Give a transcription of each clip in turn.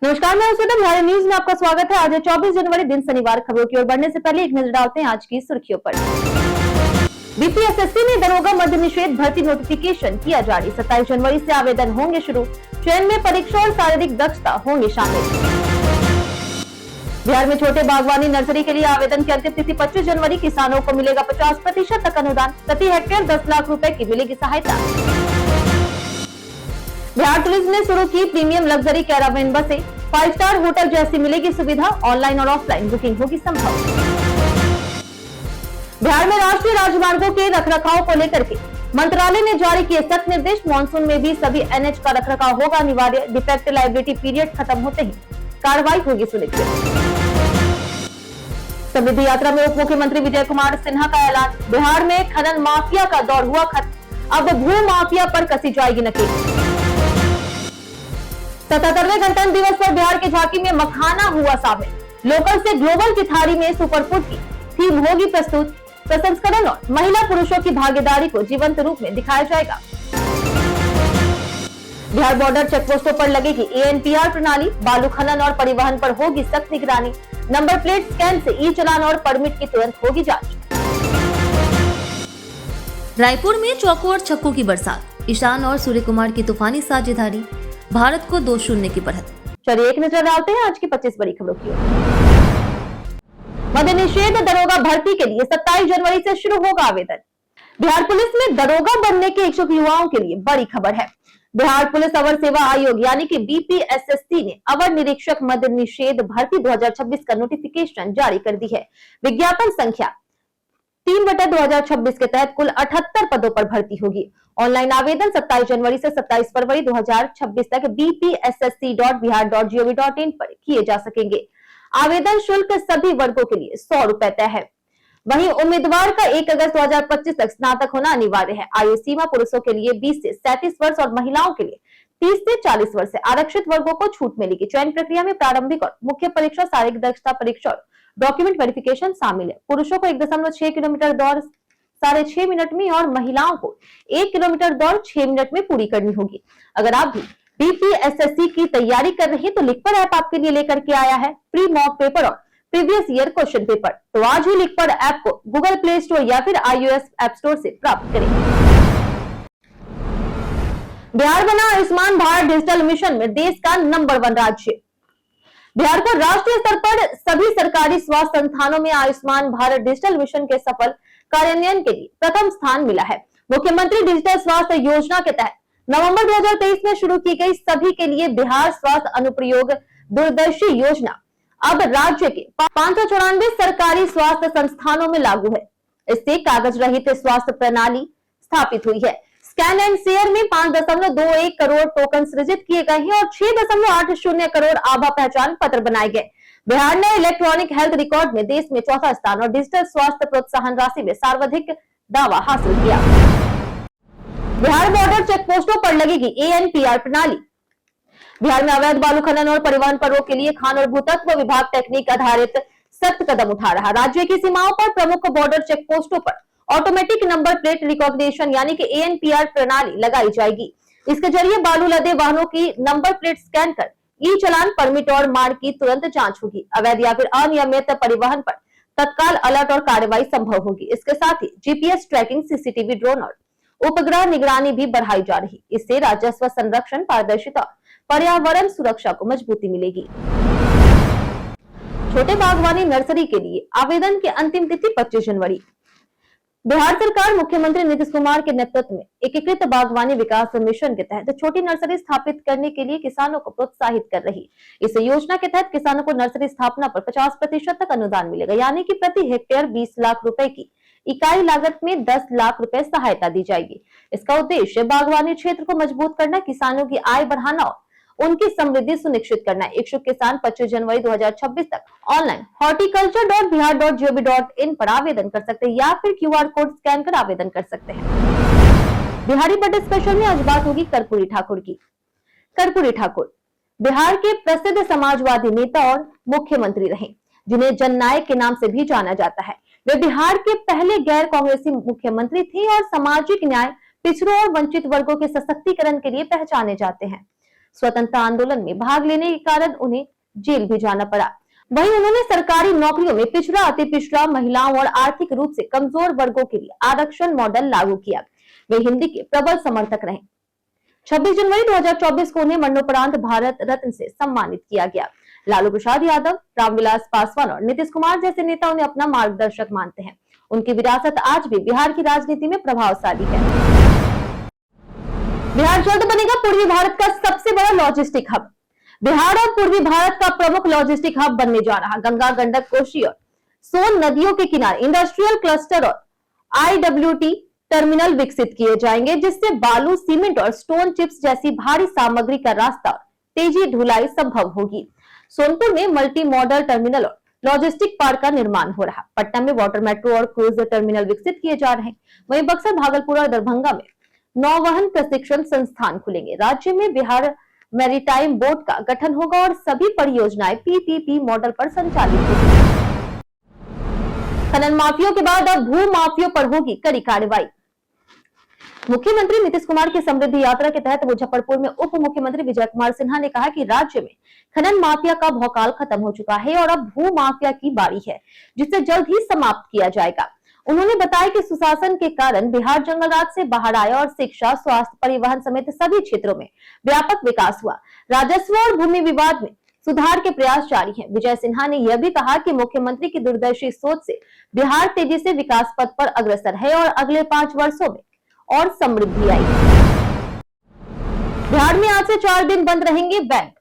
नमस्कार, मैं उषिता बिहारी न्यूज में आपका स्वागत है। आज है 24 जनवरी, दिन शनिवार। खबरों की ओर बढ़ने से पहले एक नजर डालते हैं आज की सुर्खियों पर। बीपीएसएससी ने दरोगा मद्य निषेध भर्ती नोटिफिकेशन किया जारी। 27 जनवरी से आवेदन होंगे शुरू। चयन में परीक्षा और शारीरिक दक्षता होंगे शामिल। बिहार में छोटे बागवानी नर्सरी के लिए आवेदन की अंतिम तिथि 25 जनवरी। किसानों को मिलेगा 50% तक अनुदान। प्रति हेक्टेयर 10 लाख रुपए की मिलेगी सहायता। बिहार पुलिस ने शुरू की प्रीमियम लग्जरी कैरावेन बसें। 5 स्टार होटल जैसी मिलेगी सुविधा। ऑनलाइन और ऑफलाइन बुकिंग होगी संभव। बिहार में राष्ट्रीय राजमार्गों के रखरखाव को लेकर के मंत्रालय ने जारी किए सख्त निर्देश। मानसून में भी सभी एनएच का रखरखाव होगा अनिवार्य। डिफेक्ट लायबिलिटी पीरियड खत्म होते ही कार्रवाई होगी सुनिश्चित। समृद्धि यात्रा में उप मुख्यमंत्री विजय कुमार सिन्हा का ऐलान। बिहार में खनन माफिया का दौर हुआ खत्म। अब भू माफिया पर कसी जाएगी नकेल। 77वें गणतंत्र दिवस पर बिहार की झांकी में मखाना हुआ शामिल। लोकल से ग्लोबल की थाली में सुपर फूड की थीम होगी प्रस्तुत। प्रसंस्करण और महिला पुरुषों की भागीदारी को जीवंत रूप में दिखाया जाएगा। बिहार बॉर्डर चेकपोस्टों पर लगेगी एएनपीआर प्रणाली। बालू खनन और परिवहन पर होगी सख्त निगरानी। नंबर प्लेट स्कैन से ई चालान और परमिट की तुरंत होगी जांच। रायपुर में चौकों और छक्कों की बरसात। ईशान और सूर्य कुमार की तूफानी साझेदारी। भारत को 2-0 की बढ़त। चलिए एक नजर डालते हैं आज की 25 बड़ी खबरों की ओर। मद्य निषेध दरोगा भर्ती के लिए 27 जनवरी से शुरू होगा आवेदन। बिहार पुलिस में दरोगा बनने के इच्छुक युवाओं के लिए बड़ी खबर है। बिहार पुलिस अवर सेवा आयोग यानी कि बीपीएसएससी ने अवर निरीक्षक मद्य निषेध भर्ती 2026 का नोटिफिकेशन जारी कर दी है। विज्ञापन संख्या 3/2026 के तहत कुल 78 पदों पर भर्ती होगी। ऑनलाइन आवेदन 27 जनवरी से 27 फरवरी 2026 तक bpssc.bihar.gov.in पर किए जा सकेंगे। आवेदन शुल्क सभी वर्गों के लिए 100 रुपए तय है। वहीं उम्मीदवार का 1 अगस्त 2025 तक स्नातक होना अनिवार्य है। आयु सीमा पुरुषों के लिए 20 से 37 वर्ष और महिलाओं के लिए 30 से 40 वर्ष से आरक्षित वर्गों को छूट मिलेगी। चयन प्रक्रिया में प्रारंभिक और मुख्य परीक्षा, शारीरिक दक्षता परीक्षा और डॉक्यूमेंट वेरिफिकेशन शामिल है। पुरुषों को 1.6 किलोमीटर दौड़ 6.5 मिनट में और महिलाओं को 1 किलोमीटर दौड़ 6 मिनट में पूरी करनी होगी। अगर आप भी बीपीएसएससी की तैयारी कर रहे हैं तो लिखपर ऐप आपके लिए लेकर के आया है प्री मॉक पेपर और प्रीवियस ईयर क्वेश्चन पेपर। तो आज ही लिखपर ऐप को गूगल प्ले स्टोर या फिर iOS ऐप स्टोर से प्राप्त करें। बिहार बना आयुष्मान भारत डिजिटल मिशन में देश का नंबर 1 राज्य। बिहार को राष्ट्रीय स्तर पर सभी सरकारी स्वास्थ्य संस्थानों में आयुष्मान भारत डिजिटल मिशन के सफल कार्यान्वयन के लिए प्रथम स्थान मिला है। मुख्यमंत्री डिजिटल स्वास्थ्य योजना के तहत नवंबर 2023 में शुरू की गई सभी के लिए बिहार स्वास्थ्य अनुप्रयोग दूरदर्शी योजना अब राज्य के 594 सरकारी स्वास्थ्य संस्थानों में लागू है। इससे कागज रहित स्वास्थ्य प्रणाली स्थापित हुई है। स्कैन एंड शेयर में 5.21 करोड़ टोकन सृजित किए गए हैं और 6.80 करोड़ आभा पहचान पत्र बनाए गए। बिहार ने इलेक्ट्रॉनिक हेल्थ रिकॉर्ड में देश में चौथा स्थान और डिजिटल स्वास्थ्य प्रोत्साहन राशि में सर्वाधिक दावा हासिल किया। बिहार बॉर्डर चेक पोस्टों पर लगेगी एएनपीआर प्रणाली। बिहार में अवैध बालू खनन और परिवहन पर रोक के लिए खान और भूतत्व विभाग टेक्निक आधारित सख्त कदम उठा रहा। राज्य की सीमाओं पर प्रमुख बॉर्डर चेक पोस्टों पर ऑटोमेटिक नंबर प्लेट रिकॉग्निशन यानी कि एएनपीआर प्रणाली लगाई जाएगी। इसके जरिए बालू लदे वाहनों की नंबर प्लेट स्कैन कर ई चालान, परमिट और मार्ग की तुरंत जांच होगी। अवैध या फिर अनियमित परिवहन पर तत्काल अलर्ट और कार्रवाई संभव होगी। इसके साथ ही जीपीएस ट्रैकिंग, सीसीटीवी, ड्रोन और उपग्रह निगरानी भी बढ़ाई जा रही। इससे राजस्व संरक्षण, पारदर्शिता, पर्यावरण सुरक्षा को मजबूती मिलेगी। छोटे बागवानी नर्सरी के लिए आवेदन की अंतिम तिथि 25 जनवरी। बिहार सरकार मुख्यमंत्री नीतीश कुमार के नेतृत्व में एकीकृत बागवानी विकास मिशन के तहत छोटी नर्सरी स्थापित करने के लिए किसानों को प्रोत्साहित कर रही। इस योजना के तहत किसानों को नर्सरी स्थापना पर 50% तक अनुदान मिलेगा, यानी कि प्रति हेक्टेयर 20 लाख रुपए की इकाई लागत में 10 लाख रुपए सहायता दी जाएगी। इसका उद्देश्य बागवानी क्षेत्र को मजबूत करना, किसानों की आय बढ़ाना और उनकी समृद्धि सुनिश्चित करना है। इच्छुक किसान 25 जनवरी 2026 तक ऑनलाइन horticulture.bihar.gov.in पर आवेदन कर सकते हैं या फिर क्यूआर कोड स्कैन कर आवेदन कर सकते हैं। बिहारी बर्थडे स्पेशल में आज बात होगी कर्पूरी ठाकुर की। कर्पूरी ठाकुर बिहार के प्रसिद्ध समाजवादी नेता और मुख्यमंत्री रहे, जिन्हें जननायक के नाम से भी जाना जाता है। वे बिहार के पहले गैर कांग्रेसी मुख्यमंत्री थे और सामाजिक न्याय, पिछड़ों और वंचित वर्गों के सशक्तिकरण के लिए पहचाने जाते हैं। स्वतंत्रता आंदोलन में भाग लेने के कारण उन्हें जेल भी जाना पड़ा। वहीं उन्होंने सरकारी नौकरियों में पिछड़ा, अति पिछड़ा, महिलाओं और आर्थिक रूप से कमजोर वर्गों के लिए आरक्षण मॉडल लागू किया। वे हिंदी के प्रबल समर्थक रहे। 26 जनवरी 2024 को उन्हें मरणोपरांत भारत रत्न से सम्मानित किया गया। लालू प्रसाद यादव, रामविलास पासवान और नीतीश कुमार जैसे नेता उन्हें अपना मार्गदर्शक मानते हैं। उनकी विरासत आज भी बिहार की राजनीति में प्रभावशाली है। बिहार जल्द बनेगा पूर्वी भारत का सबसे बड़ा लॉजिस्टिक हब। बिहार और पूर्वी भारत का प्रमुख लॉजिस्टिक हब बनने जा रहा। गंगा, गंडक, कोसी और सोन नदियों के किनारे इंडस्ट्रियल क्लस्टर और IWT टर्मिनल विकसित किए जाएंगे, जिससे बालू, सीमेंट और स्टोन चिप्स जैसी भारी सामग्री का रास्ता तेजी ढुलाई संभव होगी। सोनपुर में मल्टी मॉडल टर्मिनल और लॉजिस्टिक पार्क का निर्माण हो रहा। पटना में वाटर मेट्रो और क्रूज टर्मिनल विकसित किए जा रहे हैं। वहीं बक्सर, भागलपुर और दरभंगा में नौवहन प्रशिक्षण संस्थान खुलेंगे। राज्य में बिहार मैरीटाइम बोर्ड का गठन होगा और सभी परियोजनाएं PPP मॉडल पर संचालित होगी। खनन माफियों के बाद अब भू माफियों पर होगी कड़ी कार्रवाई। मुख्यमंत्री नीतीश कुमार की समृद्धि यात्रा के तहत मुजफ्फरपुर में उप मुख्यमंत्री विजय कुमार सिन्हा ने कहा कि राज्य में खनन माफिया का भौकाल खत्म हो चुका है और अब भू माफिया की बारी है, जिसे जल्द ही समाप्त किया जाएगा। उन्होंने बताया कि सुशासन के कारण बिहार जंगल राज से बाहर आया और शिक्षा, स्वास्थ्य, परिवहन समेत सभी क्षेत्रों में व्यापक विकास हुआ। राजस्व और भूमि विवाद में सुधार के प्रयास जारी हैं। विजय सिन्हा ने यह भी कहा कि मुख्यमंत्री की दूरदर्शी सोच से बिहार तेजी से विकास पथ पर अग्रसर है और अगले 5 वर्षों में और समृद्धि आई। बिहार में आज से 4 दिन बंद रहेंगे बैंक।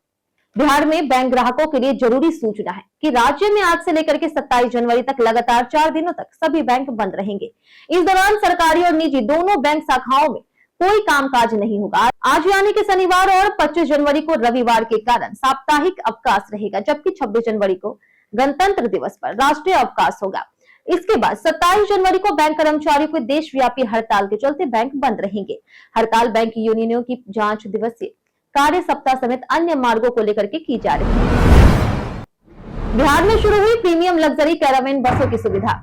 बिहार में बैंक ग्राहकों के लिए जरूरी सूचना है कि राज्य में आज से लेकर के 27 जनवरी तक लगातार 4 दिनों तक सभी बैंक बंद रहेंगे। इस दौरान सरकारी और निजी दोनों बैंक शाखाओं में कोई कामकाज नहीं होगा। आज यानी कि शनिवार और 25 जनवरी को रविवार के कारण साप्ताहिक अवकाश रहेगा, जबकि 26 जनवरी को गणतंत्र दिवस पर राष्ट्रीय अवकाश होगा। इसके बाद 27 जनवरी को बैंक कर्मचारियों को देशव्यापी हड़ताल के चलते बैंक बंद रहेंगे। हड़ताल बैंक यूनियनों की जांच दिवसीय कार्य सप्ताह समेत अन्य मार्गों को लेकर के की जा रही है। बिहार में शुरू हुई प्रीमियम लग्जरी कैरावेन बसों की सुविधा।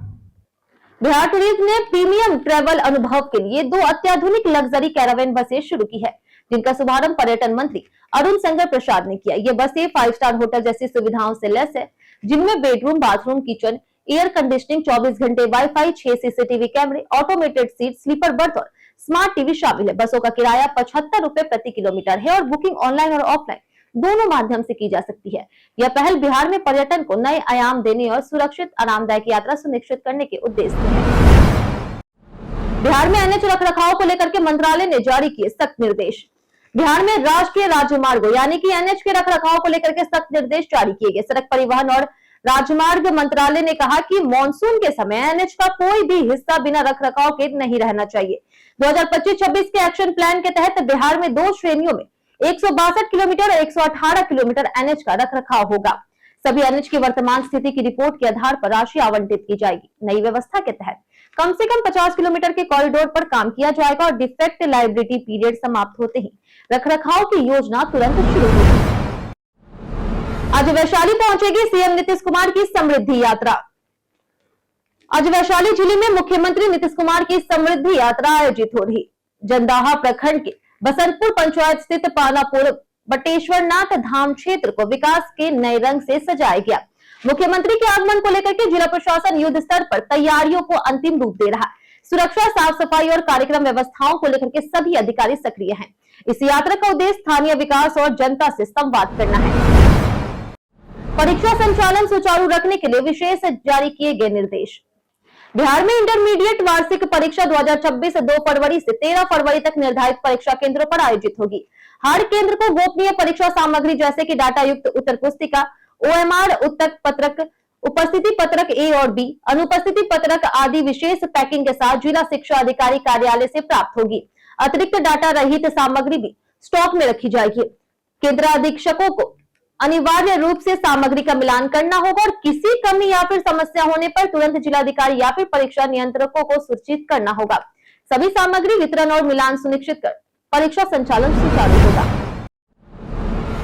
बिहार टूरिज्म ने प्रीमियम ट्रेवल अनुभव के लिए 2 अत्याधुनिक लग्जरी कैरावेन बसें शुरू की है, जिनका शुभारंभ पर्यटन मंत्री अरुण शंकर प्रसाद ने किया। ये बसें 5 स्टार होटल जैसी सुविधाओं से लैस है, जिनमें bedroom, bathroom, kitchen, air conditioning, 24 घंटे वाईफाई, 6 CCTV कैमरे, ऑटोमेटेड सीट, स्लीपर बर्थ और स्मार्ट टीवी शामिल है। बसों का किराया 75 रुपए प्रति किलोमीटर है और बुकिंग ऑनलाइन और ऑफलाइन दोनों माध्यम से की जा सकती है। यह पहल बिहार में पर्यटन को नए आयाम देने और सुरक्षित आरामदायक यात्रा सुनिश्चित करने के उद्देश्य से है। बिहार में NH रखरखाव को लेकर के मंत्रालय ने जारी किए सख्त निर्देश। बिहार में राष्ट्रीय राजमार्गों यानी कि NH के रखरखाव को लेकर के सख्त निर्देश जारी किए गए। सड़क परिवहन और राजमार्ग मंत्रालय ने कहा कि मानसून के समय NH का कोई भी हिस्सा बिना रखरखाव के नहीं रहना चाहिए। 2025-26 के एक्शन प्लान के तहत बिहार में 2 श्रेणियों में 162 किलोमीटर और 118 किलोमीटर NH का रखरखाव होगा। सभी NH की वर्तमान स्थिति की रिपोर्ट के आधार पर राशि आवंटित की जाएगी। नई व्यवस्था के तहत कम से कम 50 किलोमीटर के कॉरिडोर पर काम किया जाएगा और डिफेक्ट लायबिलिटी पीरियड समाप्त होते ही रखरखाव की योजना तुरंत शुरू होगी। आज वैशाली पहुंचेगी सीएम नीतीश कुमार की समृद्धि यात्रा। आज वैशाली जिले में मुख्यमंत्री नीतीश कुमार की समृद्धि यात्रा आयोजित हो रही। जंदाहा प्रखंड के बसंतपुर पंचायत स्थित पानापुर बटेश्वरनाथ धाम क्षेत्र को विकास के नए रंग से सजाया गया। मुख्यमंत्री के आगमन को लेकर के जिला प्रशासन युद्ध स्तर पर तैयारियों को अंतिम रूप दे रहा है। सुरक्षा, साफ सफाई और कार्यक्रम व्यवस्थाओं को लेकर के सभी अधिकारी सक्रिय हैं। इस यात्रा का उद्देश्य स्थानीय विकास और जनता से संवाद करना है। परीक्षा संचालन सुचारू रखने के लिए विशेष जारी किए गए निर्देश। बिहार में इंटरमीडिएट वार्षिक परीक्षा 2026 2 फरवरी से 13 फरवरी तक निर्धारित परीक्षा केंद्रों पर आयोजित होगी। हर केंद्र को गोपनीय परीक्षा सामग्री जैसे कि डाटा युक्त उत्तर पुस्तिका, OMR उत्तर पत्रक, उपस्थिति पत्रक A और B, अनुपस्थिति पत्रक आदि विशेष पैकिंग के साथ जिला शिक्षा अधिकारी कार्यालय से प्राप्त होगी। अतिरिक्त डाटा रहित सामग्री भी स्टॉक में रखी जाएगी। केंद्र अधीक्षकों को अनिवार्य रूप से सामग्री का मिलान करना होगा और किसी कमी या फिर समस्या होने पर तुरंत जिलाधिकारी या फिर परीक्षा नियंत्रकों को सूचित करना होगा। सभी सामग्री वितरण और मिलान सुनिश्चित कर परीक्षा संचालन सुचारू होगा।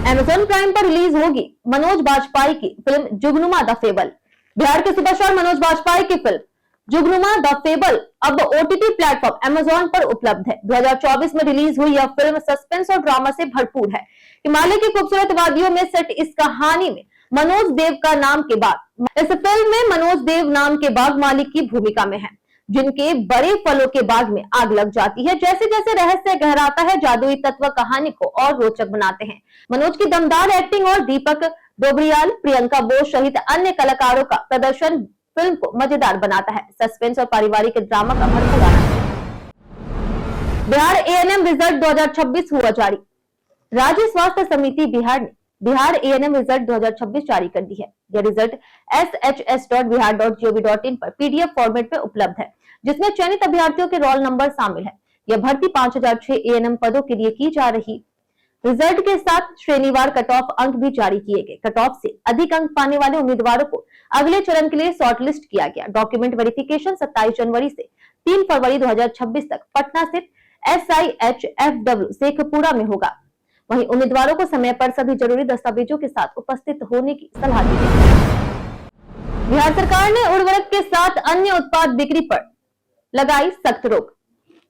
Amazon प्राइम पर रिलीज होगी मनोज बाजपेयी की फिल्म जुगनुमा द फेबल। बिहार के सुपरस्टार मनोज बाजपेयी की फिल्म जुगनुमा द फेबल अब OTT प्लेटफॉर्म Amazon पर उपलब्ध है। 2024 में रिलीज हुई यह फिल्म सस्पेंस और ड्रामा से भरपूर है। हिमालय की खूबसूरत वादियों में सेट इस कहानी में मनोज देव का नाम के बाद इस फिल्म में मनोज देव नाम के बाग मालिक की भूमिका में है, जिनके बड़े फलों के बाग में आग लग जाती है। जैसे जैसे रहस्य गहराता है, जादुई तत्व कहानी को और रोचक बनाते हैं। मनोज की दमदार एक्टिंग और दीपक डोबरियाल, प्रियंका बोस सहित अन्य कलाकारों का प्रदर्शन फिल्म को मजेदार बनाता है। सस्पेंस और पारिवारिक ड्रामा का भरपूर आनंद। बिहार एएनएम रिजल्ट 2026 हुआ जारी। राज्य स्वास्थ्य समिति बिहार ने बिहार एएनएम रिजल्ट 2026 जारी कर दी है। यह रिजल्ट shs.bihar.gov.in पर पीडीएफ फॉर्मेट में उपलब्ध है, जिसमें चयनित अभ्यर्थियों के रोल नंबर शामिल है। यह भर्ती 5006 एएनएम पदों के लिए की जा रही। रिजल्ट के साथ श्रेणीवार कट ऑफ अंक भी जारी किए गए। कट ऑफ से अधिक अंक पाने वाले उम्मीदवारों को अगले चरण के लिए शॉर्टलिस्ट किया गया। डॉक्यूमेंट वेरिफिकेशन 27 जनवरी से 3 फरवरी 2026 तक पटना स्थित SIHFW शेखपुरा में होगा। वहीं उम्मीदवारों को समय पर सभी जरूरी दस्तावेजों के साथ उपस्थित होने की सलाह दी गई। बिहार सरकार ने उर्वरक के साथ अन्य उत्पाद बिक्री पर लगाई सख्त रोक।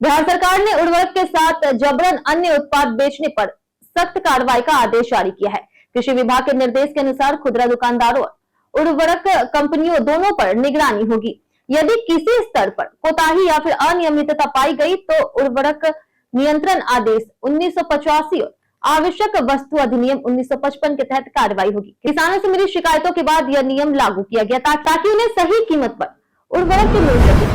बिहार सरकार ने उर्वरक के साथ जबरन अन्य उत्पाद बेचने पर सख्त कार्रवाई का आदेश जारी किया है। कृषि विभाग के निर्देश के अनुसार खुदरा दुकानदारों और उर्वरक कंपनियों दोनों पर निगरानी होगी। यदि किसी स्तर पर कोताही या फिर अनियमितता पाई गई तो उर्वरक नियंत्रण आदेश 1985 और आवश्यक वस्तु अधिनियम 1955 के तहत कार्रवाई होगी। किसानों से मिली शिकायतों के बाद यह नियम लागू किया गया ताकि उन्हें सही कीमत पर उर्वरक मिल सके।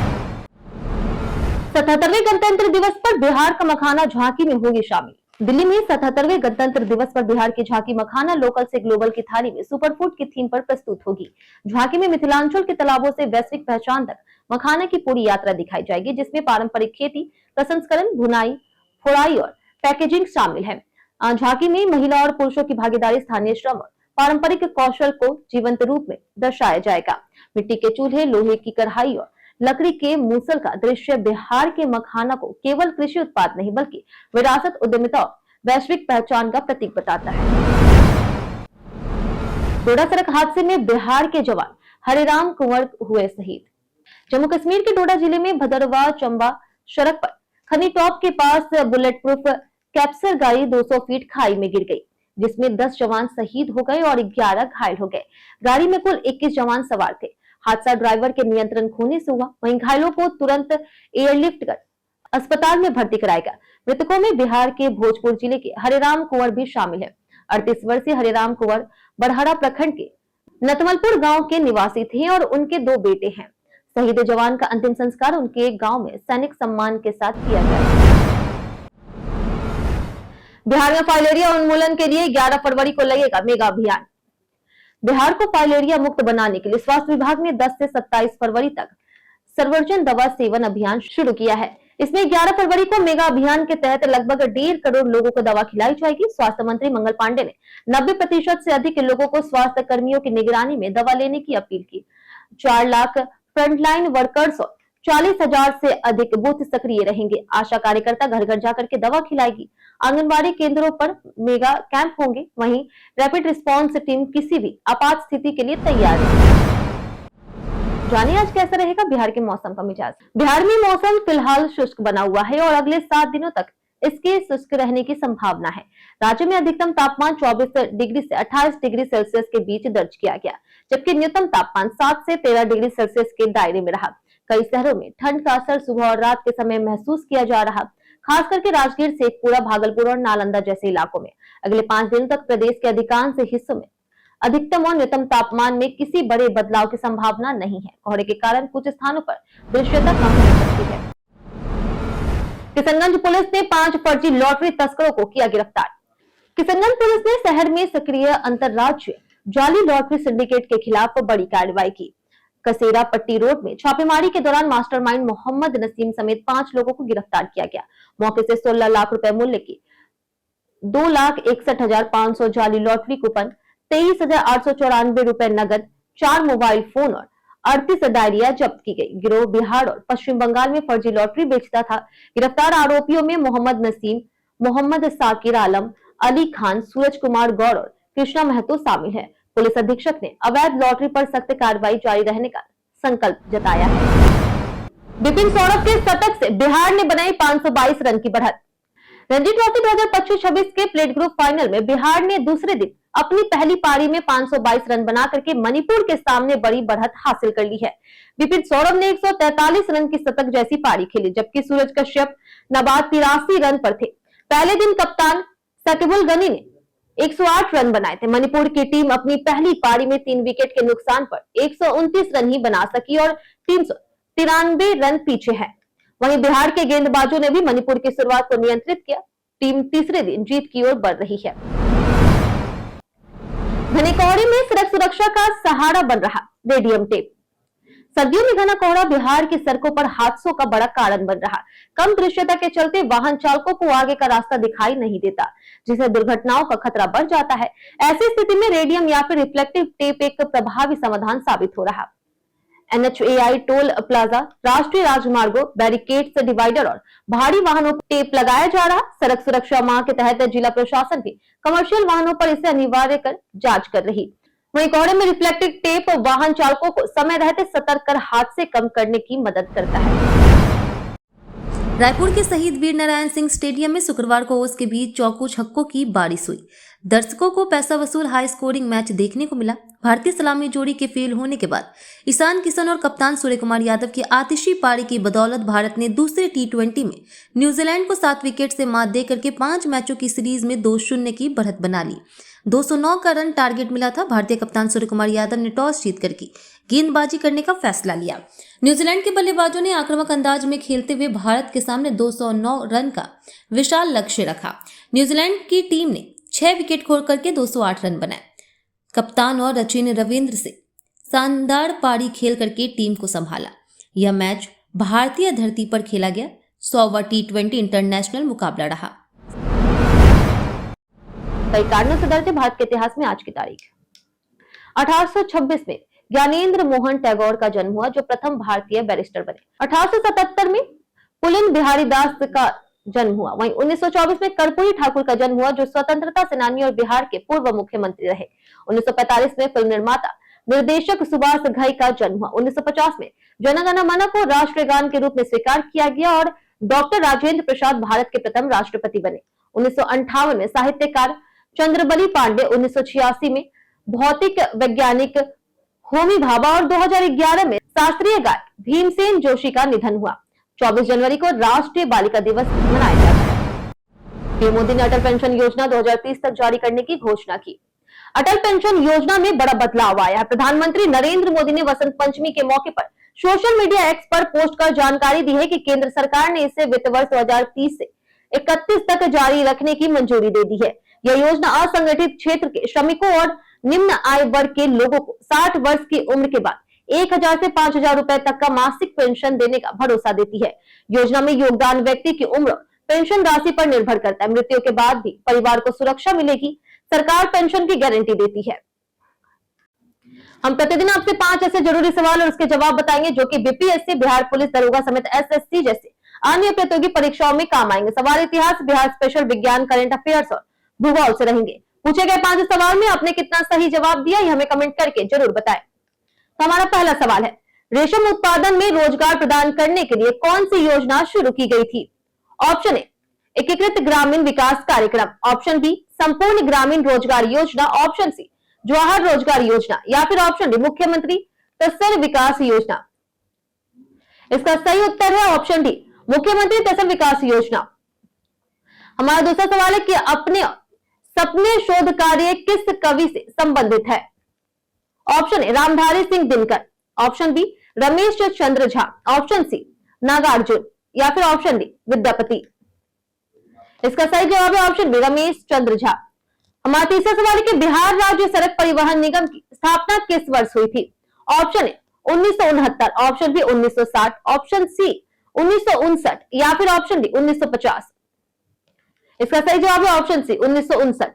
77वें गणतंत्र दिवस पर बिहार का मखाना झांकी में होगी शामिल। दिल्ली में 77वें गणतंत्र दिवस पर बिहार की झांकी मखाना लोकल से ग्लोबल की थाली में सुपर फूड की थीम पर प्रस्तुत होगी। झांकी में मिथिलांचल के तालाबों से वैश्विक पहचान तक मखाना की पूरी यात्रा दिखाई जाएगी, जिसमें पारंपरिक खेती, प्रसंस्करण, भुनाई, फोड़ाई और पैकेजिंग शामिल है। झांकी में महिला और पुरुषों की भागीदारी, स्थानीय श्रम और पारंपरिक कौशल को जीवंत रूप में दर्शाया जाएगा। मिट्टी के चूल्हे, लोहे की कढ़ाई और लकड़ी के मूसल का दृश्य बिहार के मखाना को केवल कृषि उत्पाद नहीं बल्कि विरासत, उद्यमिता और वैश्विक पहचान का प्रतीक बताता है। डोडा सड़क हादसे में बिहार के जवान हरिराम कुंवर हुए शहीद। जम्मू कश्मीर के डोडा जिले में भदरवा चंबा सड़क पर खनी टॉप के पास बुलेट प्रूफ कैप्सर गाड़ी 200 फीट खाई में गिर गई, जिसमें 10 जवान शहीद हो गए और 11 घायल हो गए। गाड़ी में कुल 21 जवान सवार थे। हादसा ड्राइवर के नियंत्रण खोने से हुआ। वहीं घायलों को तुरंत एयरलिफ्ट कर अस्पताल में भर्ती कराया गया। मृतकों में बिहार के भोजपुर जिले के हरिराम कुंवर भी शामिल है। 38 वर्षीय हरिराम कुंवर बड़हरा प्रखंड के नतमलपुर गांव के निवासी थे और उनके 2 बेटे हैं। शहीद जवान का अंतिम संस्कार उनके गांव में सैनिक सम्मान के साथ किया जाएगा। बिहार में फाइलेरिया उन्मूलन के लिए 11 फरवरी को लगेगा मेगा अभियान। बिहार को फाइलेरिया मुक्त बनाने के लिए स्वास्थ्य विभाग ने 10 से 27 फरवरी तक सर्वजन दवा सेवन अभियान शुरू किया है। इसमें 11 फरवरी को मेगा अभियान के तहत लगभग 1.5 करोड़ लोगों को दवा खिलाई जाएगी। स्वास्थ्य मंत्री मंगल पांडे ने 90% से अधिक लोगों को स्वास्थ्य कर्मियों की निगरानी में दवा लेने की अपील की। 4 लाख फ्रंटलाइन वर्कर्स और 40,000 से अधिक बूथ सक्रिय रहेंगे। आशा कार्यकर्ता घर घर जाकर के दवा खिलाएगी। आंगनबाड़ी केंद्रों पर मेगा कैंप होंगे। वहीं रैपिड रिस्पांस टीम किसी भी आपात स्थिति के लिए तैयार है। जानिए आज कैसा रहेगा बिहार के मौसम का मिजाज। बिहार में मौसम फिलहाल शुष्क बना हुआ है और अगले 7 दिनों तक इसके शुष्क रहने की संभावना है। राज्य में अधिकतम तापमान 24 डिग्री से 28 डिग्री सेल्सियस के बीच दर्ज किया गया, जबकि न्यूनतम तापमान 7 से 13 डिग्री सेल्सियस के दायरे में रहा। कई शहरों में ठंड का असर सुबह और रात के समय महसूस किया जा रहा, खास करके राजगीर, शेखपुरा, भागलपुर और नालंदा जैसे इलाकों में। अगले 5 दिनों तक प्रदेश के अधिकांश हिस्सों में अधिकतम और न्यूनतम तापमान में किसी बड़े बदलाव की संभावना नहीं है। कोहरे के कारण कुछ स्थानों पर दृश्यता कम हो सकती है। किशनगंज पुलिस ने 5 फर्जी लॉटरी तस्करों को किया गिरफ्तार। किशनगंज पुलिस ने शहर में सक्रिय अंतरराज्यीय जाली लॉटरी सिंडिकेट के खिलाफ बड़ी कार्रवाई की। कसेरा पट्टी रोड में छापेमारी के दौरान मास्टरमाइंड मोहम्मद नसीम समेत 5 लोगों को गिरफ्तार किया गया। मौके से 16 लाख रुपए मूल्य की 2,61,500 जाली लॉटरी कूपन, 23,894 रुपए नगद, 4 मोबाइल फोन और 38 डायरियां जब्त की गई। गिरोह बिहार और पश्चिम बंगाल में फर्जी लॉटरी बेचता था। गिरफ्तार आरोपियों में मोहम्मद नसीम, मोहम्मद साकिर आलम, अली खान, सूरज कुमार गौर और कृष्णा महतो शामिल है। पुलिस अधीक्षक ने अवैध लॉटरी पर सख्त कार्रवाई जारी रहने का संकल्प जताया है। विपिन सौरभ के शतक से बिहार ने बनाई 522 रन की बढ़त। रणजी ट्रॉफी 2025-26 के प्लेट ग्रुप फाइनल में बिहार ने दूसरे दिन अपनी पहली पारी में 522 रन बना करके मणिपुर के सामने बड़ी बढ़त हासिल कर ली है। विपिन सौरभ ने 143 रन की शतक जैसी पारी खेली, जबकि सूरज कश्यप नाबाद 83 रन पर थे। पहले दिन कप्तान शकीबुल गनी ने 108 रन बनाए थे। मणिपुर की टीम अपनी पहली पारी में 3 विकेट के नुकसान पर 129 रन ही बना सकी और 393 रन पीछे है। वहीं बिहार के गेंदबाजों ने भी मणिपुर की शुरुआत को नियंत्रित किया। टीम तीसरे दिन जीत की ओर बढ़ रही है। घने कोहरे में सड़क सुरक्षा का सहारा बन रहा रेडियम टेप। सर्दियों में घना कोहरा बिहार की सड़कों पर हादसों का बड़ा कारण बन रहा। कम दृश्यता के चलते वाहन चालकों को आगे का रास्ता दिखाई नहीं देता, जिससे दुर्घटनाओं का खतरा बढ़ जाता है। ऐसी स्थिति में रेडियम या फिर रिफ्लेक्टिव टेप एक प्रभावी समाधान साबित हो रहा। NHAI टोल प्लाजा, राष्ट्रीय राजमार्गों, बैरिकेड्स, डिवाइडर और भारी वाहनों पर टेप लगाया जा रहा। सड़क सुरक्षा माह के तहत जिला प्रशासन भी कमर्शियल वाहनों पर इसे अनिवार्य कर जांच कर रही। वहीं कोहरे में रिफ्लेक्टिव टेप वाहन चालकों को समय रहते सतर्क कर हादसे कम करने की मदद करता है। रायपुर के शहीद वीर नारायण सिंह स्टेडियम में शुक्रवार को ओस के बीच चौको छक्कों की बारिश हुई। दर्शकों को पैसा वसूल हाई स्कोरिंग मैच देखने को मिला। भारतीय सलामी जोड़ी के फेल होने के बाद ईशान किशन और कप्तान सूर्य कुमार यादव की आतिशी पारी की बदौलत भारत ने दूसरे T20 में न्यूजीलैंड को 7 विकेट से मात देकर के 5 मैचों की सीरीज में 2-0 की बढ़त बना ली। 209 का रन टारगेट मिला था। भारतीय कप्तान सूर्य कुमार यादव ने टॉस जीत करके गेंदबाजी करने का फैसला लिया। न्यूजीलैंड के बल्लेबाजों ने आक्रामक अंदाज में खेलते हुए भारत के सामने 209 रन का विशाल लक्ष्य रखा। न्यूजीलैंड की टीम ने 6 विकेट खोर करके 208 रन बनाए। कप्तान और सचिन रविंद्र से शानदार पारी खेल करके टीम को संभाला। यह मैच भारतीय धरती पर खेला गया 100वां T20 इंटरनेशनल मुकाबला रहा। कई कारणों से दर्ज है भारत के इतिहास में आज की तारीख। 1826 में ज्ञानेंद्र मोहन टैगोर का जन्म हुआ, जो प्रथम भारतीय बैरिस्टर बने। 1877 में पुलिन बिहारी दास का जन्म हुआ। वहीं 1924 में कर्पूरी ठाकुर का जन्म हुआ, जो स्वतंत्रता सेनानी और बिहार के पूर्व मुख्यमंत्री रहे। 1945 में फिल्म निर्माता निर्देशक सुभाष घई का जन्म हुआ। 1950 में जन गण मन को राष्ट्रीय गान के रूप में स्वीकार किया गया और डॉक्टर राजेंद्र प्रसाद भारत के प्रथम राष्ट्रपति बने। 1958 में साहित्यकार चंद्रबली पांडे, 1986 में भौतिक वैज्ञानिक होमी भाभा और 2011 में शास्त्रीय गायक भीमसेन जोशी का निधन हुआ। 24 जनवरी को राष्ट्रीय बालिका दिवस मनाया जाता है। पीएम मोदी ने अटल पेंशन योजना 2030 तक जारी करने की घोषणा की। अटल पेंशन योजना में बड़ा बदलाव आया है। प्रधानमंत्री नरेंद्र मोदी ने वसंत पंचमी के मौके पर सोशल मीडिया एक्स पर पोस्ट कर जानकारी दी है कि केंद्र सरकार ने इसे वित्त वर्ष 2030 से 31 तक जारी रखने की मंजूरी दे दी है। यह योजना असंगठित क्षेत्र के श्रमिकों और निम्न आय वर्ग के लोगों को 60 वर्ष की उम्र के बाद 1000 से 5000 रुपए तक का मासिक पेंशन देने का भरोसा देती है। योजना में योगदान व्यक्ति की उम्र पेंशन राशि पर निर्भर करता है। मृत्यु के बाद भी परिवार को सुरक्षा मिलेगी। सरकार पेंशन की गारंटी देती है। हम प्रतिदिन आपसे 5 ऐसे जरूरी सवाल और उसके जवाब बताएंगे, जो कि बीपीएससी, बिहार पुलिस दरोगा समेत SSC जैसे अन्य प्रतियोगी परीक्षाओं में काम आएंगे। सवाल इतिहास, बिहार स्पेशल, विज्ञान, करंट अफेयर्स और भूगोल से रहेंगे। पूछे गए 5 सवाल में आपने कितना सही जवाब दिया, ये हमें कमेंट करके जरूर बताएं। तो हमारा पहला सवाल है, रेशम उत्पादन में रोजगार प्रदान करने के लिए कौन सी योजना शुरू की गई थी? ऑप्शन ए, एकीकृत ग्रामीण विकास कार्यक्रम। ऑप्शन बी, संपूर्ण ग्रामीण रोजगार योजना। ऑप्शन सी, जवाहर रोजगार योजना। या फिर ऑप्शन डी, मुख्यमंत्री तसल विकास योजना। इसका सही उत्तर है ऑप्शन डी, मुख्यमंत्री तसल विकास योजना। हमारा दूसरा सवाल है कि अपने सपने शोध कार्य किस कवि से संबंधित है? Option A, Ramdhari Singh Dinkar. Option B, Ramesh Chandra Jha. Option C, Nagarjun. या फिर ऑप्शन डी, विद्यापति। इसका सही जवाब है ऑप्शन बी, रमेश चंद्र झा। हमारा तीसरा सवाल है कि बिहार राज्य सड़क परिवहन निगम की स्थापना किस वर्ष हुई थी? Option A, 1969। Option B, 1960। Option C, 1959। या फिर ऑप्शन डी, 1950। इसका सही जवाब है ऑप्शन सी, 1959।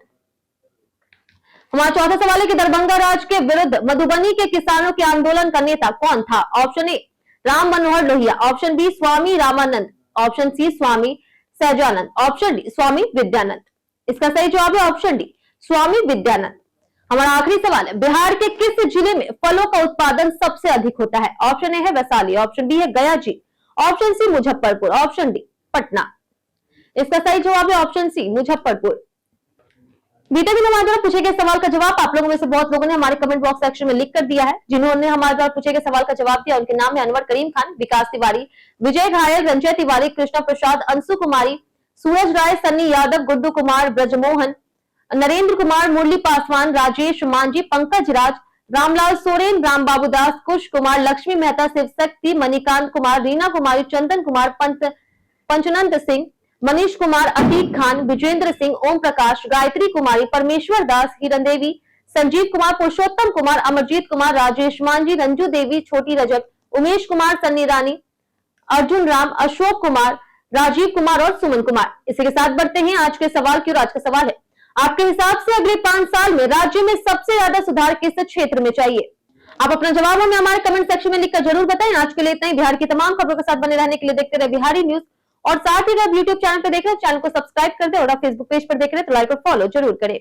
हमारा चौथा सवाल है कि दरभंगा राज के विरुद्ध मधुबनी के किसानों के आंदोलन का नेता कौन था? Option A, Ram Manohar Lohia. Option B, Swami Ramanand. Option C, Swami Sahajanand. Option D, Swami Vidyanand. इसका सही जवाब है ऑप्शन डी, स्वामी विद्यानंद। हमारा आखिरी सवाल है, बिहार के किस जिले में फलों का उत्पादन सबसे अधिक होता है? ऑप्शन ए है वैशाली। ऑप्शन बी है Gaya ji. Option C, Muzaffarpur. Option D, Patna. इसका सही जवाब है ऑप्शन सी, मुजफ्फरपुर। बीते दिन हमारे द्वारा पूछे गए सवाल का जवाब आप लोगों में से बहुत लोगों ने हमारे कमेंट बॉक्स सेक्शन में लिख कर दिया है। जिन्होंने हमारे द्वारा पूछे गए सवाल का जवाब दिया उनके नाम है अनवर करीम खान, विकास तिवारी, विजय घायल, रंजय तिवारी, कृष्णा प्रसाद, अंशु कुमारी, सूरज राय, सन्नी यादव, गुड्डू कुमार, ब्रजमोहन, नरेंद्र कुमार, मुरली पासवान, राजेश मांझी, पंकज राज, रामलाल सोरेन, राम बाबू दास, कुश कुमार, लक्ष्मी मेहता, शिव शक्ति, मणिकांत कुमार, रीना कुमारी, चंदन कुमार, पंचनंद सिंह, मनीष कुमार, अतीक खान, विजेंद्र सिंह, ओम प्रकाश, गायत्री कुमारी, परमेश्वर दास, हिरन देवी, संजीव कुमार, पुरुषोत्तम कुमार, अमरजीत कुमार, राजेश मांझी, रंजू देवी, छोटी रजक, उमेश कुमार, सन्नी रानी, अर्जुन राम, अशोक कुमार, राजीव कुमार और सुमन कुमार। इसी के साथ बढ़ते हैं आज के सवाल की ओर। आज का सवाल है, आपके हिसाब से अगले 5 साल में राज्य में सबसे ज्यादा सुधार किस क्षेत्र में चाहिए? आप अपना जवाब हमें हमारे कमेंट सेक्शन में लिखकर जरूर बताएं। आज के लिए इतना ही। बिहार की तमाम खबरों के साथ बने रहने के लिए देखते रहे बिहारी न्यूज, और साथ ही अगर यूट्यूब चैनल पर देख रहे हैं चैनल को सब्सक्राइब कर दे, और आप फेसबुक पेज पर देख रहे हैं तो लाइक और फॉलो जरूर करें।